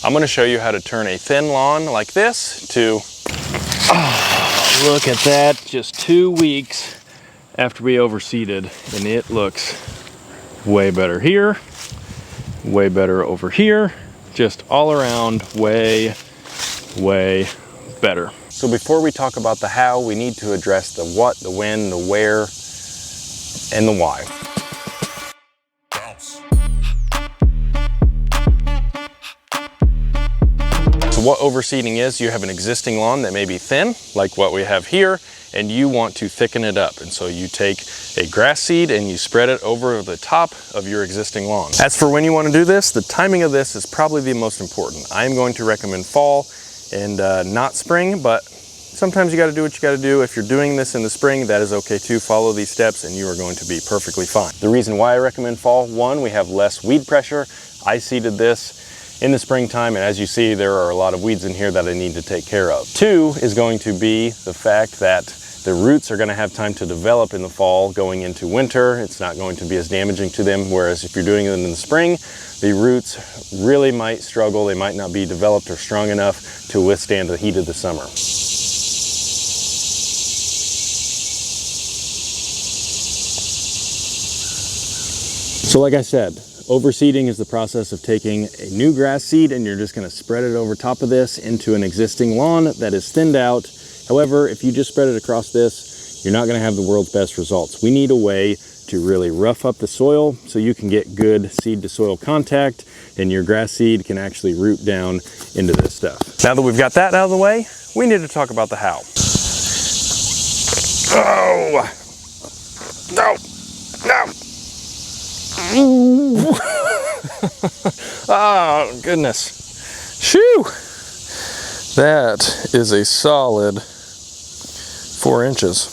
I'm going to show you how to turn a thin lawn like this to, oh, look at that, just 2 weeks after we overseeded, and it looks way better here, way better over here, just all around way better. So before we talk about the how, we need to address the what, the when, the where, and the why. So what overseeding is, you have an existing lawn that may be thin, like what we have here, and you want to thicken it up. And so you take a grass seed and you spread it over the top of your existing lawn. As for when you want to do this, the timing of this is probably the most important. I'm going to recommend fall and not spring, but sometimes you got to do what you got to do. If you're doing this in the spring, that is okay too. Follow these steps and you are going to be perfectly fine. The reason why I recommend fall, one, we have less weed pressure. I seeded this in the springtime, and as you see, there are a lot of weeds in here that I need to take care of. Two is going to be the fact that the roots are going to have time to develop in the fall going into winter. It's not going to be as damaging to them, whereas if you're doing it in the spring, the roots really might struggle. They might not be developed or strong enough to withstand the heat of the summer. So like I said, overseeding is the process of taking a new grass seed and you're just going to spread it over top of this into an existing lawn that is thinned out. However, if you just spread it across this, you're not going to have the world's best results. We need a way to really rough up the soil so you can get good seed to soil contact and your grass seed can actually root down into this stuff. Now that we've got that out of the way, we need to talk about the how. Oh! No! No! Oh, goodness. Shoo! That is a solid 4 inches.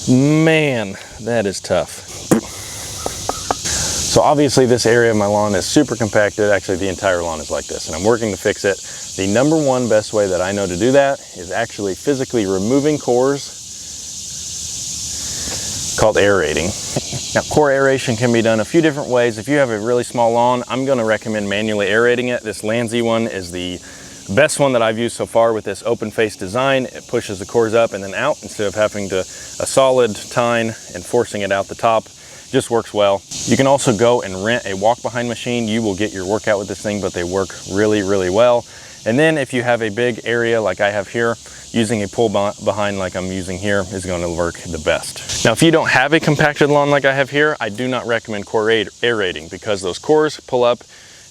Man, that is tough. So obviously this area of my lawn is super compacted. Actually, the entire lawn is like this, and I'm working to fix it. The number one best way that I know to do that is actually physically removing cores, called aerating. Now, core aeration can be done a few different ways. If you have a really small lawn, I'm going to recommend manually aerating it. This Landsea one is the best one that I've used so far with this open face design. It pushes the cores up and then out instead of having to a solid tine and forcing it out the top. Just works well. You can also go and rent a walk behind machine. You will get your workout with this thing, but they work really well. And then if you have a big area like I have here, using a pull behind like I'm using here is going to work the best. Now, if you don't have a compacted lawn like I have here, I do not recommend core aerating because those cores pull up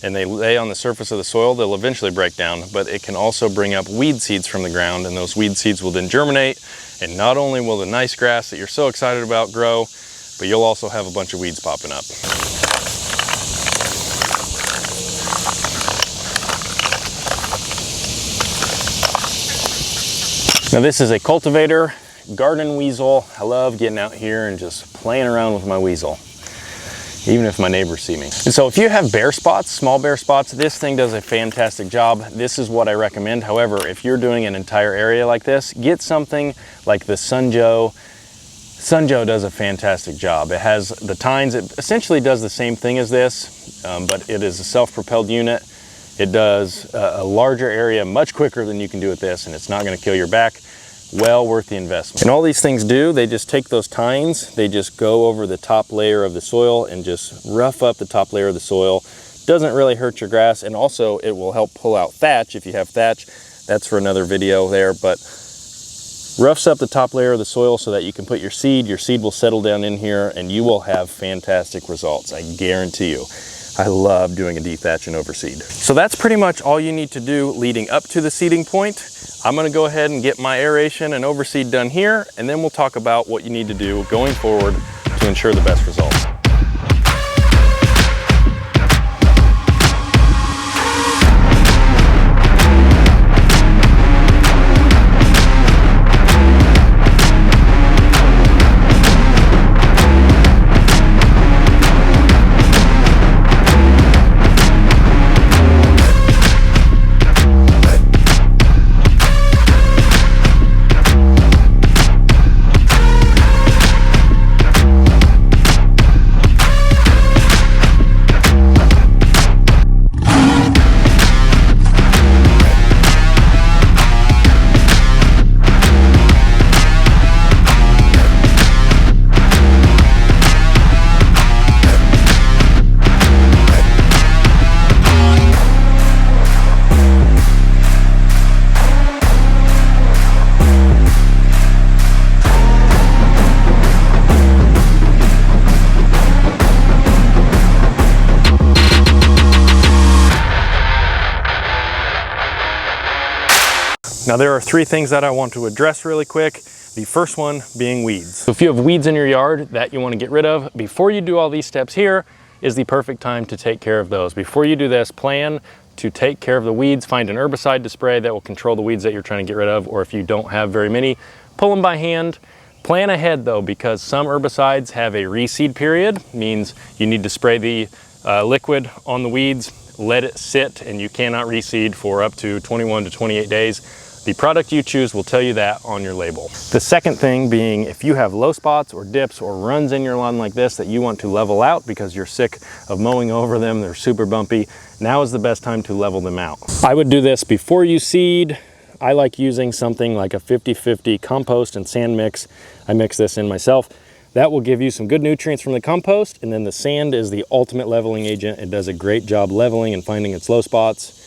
and they lay on the surface of the soil. They'll eventually break down, but it can also bring up weed seeds from the ground, and those weed seeds will then germinate. And not only will the nice grass that you're so excited about grow, but you'll also have a bunch of weeds popping up. Now this is a cultivator, garden weasel. I love getting out here and just playing around with my weasel, even if my neighbors see me. And so if you have bare spots, small bare spots, this thing does a fantastic job. This is what I recommend. However, if you're doing an entire area like this, get something like the Sunjoe. Sunjoe does a fantastic job. It has the tines. It essentially does the same thing as this, but it is a self-propelled unit. It does a larger area much quicker than you can do with this, and it's not going to kill your back. Well worth the investment. And all these things do, they just take those tines, they just go over the top layer of the soil and just rough up the top layer of the soil. Doesn't really hurt your grass, and also it will help pull out thatch if you have thatch. That's for another video there, but roughs up the top layer of the soil so that you can put your seed. Your seed will settle down in here and you will have fantastic results, I guarantee you. I love doing a dethatch and overseed. So that's pretty much all you need to do leading up to the seeding point. I'm gonna go ahead and get my aeration and overseed done here, and then we'll talk about what you need to do going forward to ensure the best results. Now there are 3 things that I want to address really quick. The first one being weeds. So if you have weeds in your yard that you want to get rid of, before you do all these steps here is the perfect time to take care of those. Before you do this, plan to take care of the weeds. Find an herbicide to spray that will control the weeds that you're trying to get rid of, or if you don't have very many, pull them by hand. Plan ahead though, because some herbicides have a reseed period, means you need to spray the liquid on the weeds, let it sit, and you cannot reseed for up to 21 to 28 days. The product you choose will tell you that on your label. The second thing being, if you have low spots or dips or runs in your lawn like this that you want to level out because you're sick of mowing over them, they're super bumpy, now is the best time to level them out. I would do this before you seed. I like using something like a 50-50 compost and sand mix. I mix this in myself. That will give you some good nutrients from the compost, and then the sand is the ultimate leveling agent. It does a great job leveling and finding its low spots.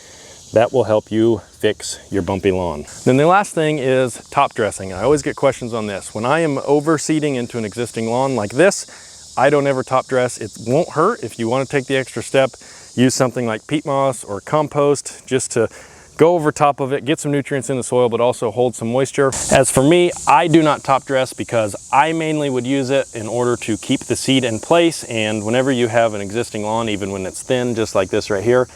That will help you fix your bumpy lawn. Then the last thing is top dressing. I always get questions on this. When I am overseeding into an existing lawn like this, I don't ever top dress. It won't hurt. If you want to take the extra step, use something like peat moss or compost just to go over top of it, get some nutrients in the soil, but also hold some moisture. As for me, I do not top dress because I mainly would use it in order to keep the seed in place. And whenever you have an existing lawn, even when it's thin, just like this right here,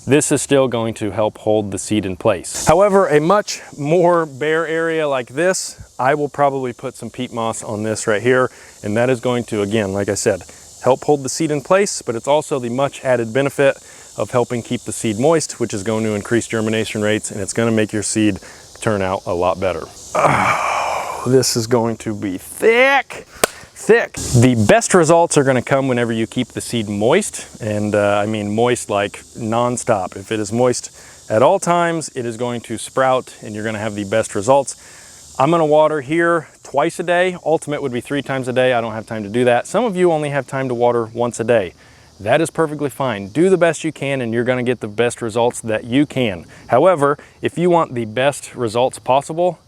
this is still going to help hold the seed in place. However, a much more bare area like this, I will probably put some peat moss on this right here. And that is going to, again, like I said, help hold the seed in place, but it's also the much added benefit of helping keep the seed moist, which is going to increase germination rates, and it's going to make your seed turn out a lot better. Oh, this is going to be thick. The best results are going to come whenever you keep the seed moist, and I mean moist like non-stop. If it is moist at all times, it is going to sprout and you're going to have the best results. I'm going to water here twice a day. Ultimate would be 3 times a day. I don't have time to do that. Some of you only have time to water once a day. That is perfectly fine. Do the best you can and you're going to get the best results that you can. However, if you want the best results possible,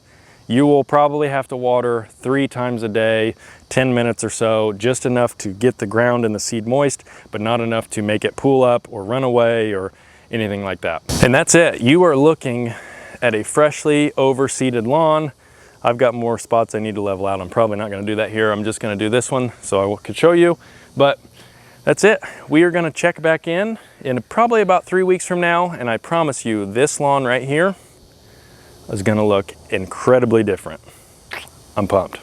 you will probably have to water 3 times a day, 10 minutes or so, just enough to get the ground and the seed moist, but not enough to make it pool up or run away or anything like that. And that's it. You are looking at a freshly overseeded lawn. I've got more spots I need to level out. I'm probably not going to do that here. I'm just going to do this one so I could show you, but that's it. We are going to check back in probably about 3 weeks from now, and I promise you this lawn right here is going to look incredibly different. I'm pumped.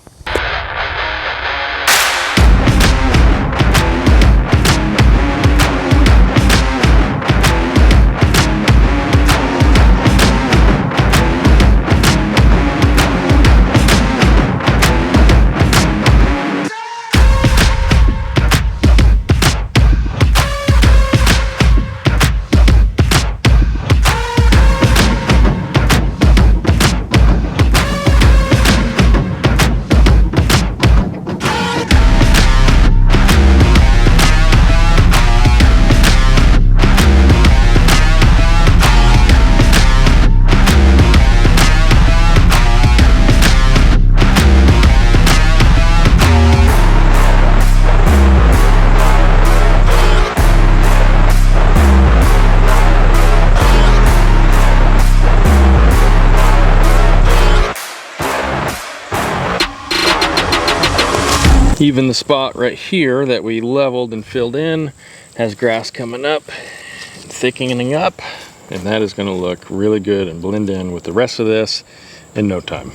Even the spot right here that we leveled and filled in has grass coming up, thickening up, and that is going to look really good and blend in with the rest of this in no time.